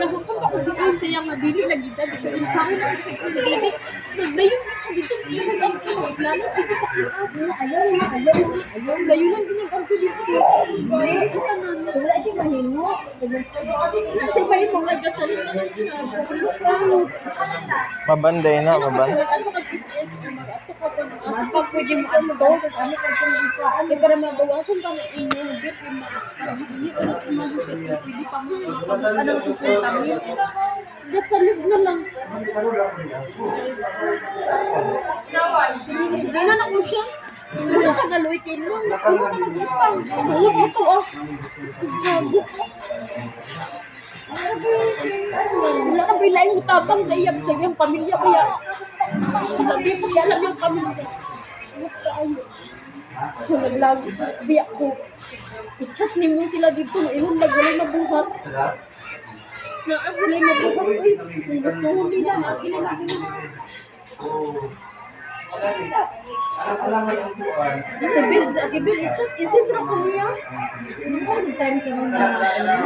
Naghukom ako sa sayang na dili lagi dali sa insaon na dili. Nagdayon siya dito nag-arko lalo dito sa ayaw dayunan din ang arko dito. Wala siya mahimo. Kasi may mga gasalin na siya. Mabanday na, maban. Pag pwede mo ano daw, para mabawasan pa na inubit yung hindi ko na kumagisip, pwede pa mo anong susuntamin. Gasalib na lang. Sige na ako siya. Wala ka galoy kayo lang. Wala ka nag-utang. Wala ka to ah. Wala ka bilaing utapang sa iyang pamilya kaya. Labi ko siya, labi ang pamilya. So naglago, biyak ko. I-chat ni mo sila dito, iyon nagwalay mabuhat. Saan sila mabuhat? Uy, kung gusto mo nila, sila mabuhat. Sa Akibid, i-chat, isip na ko niya. Ano ba, time ka na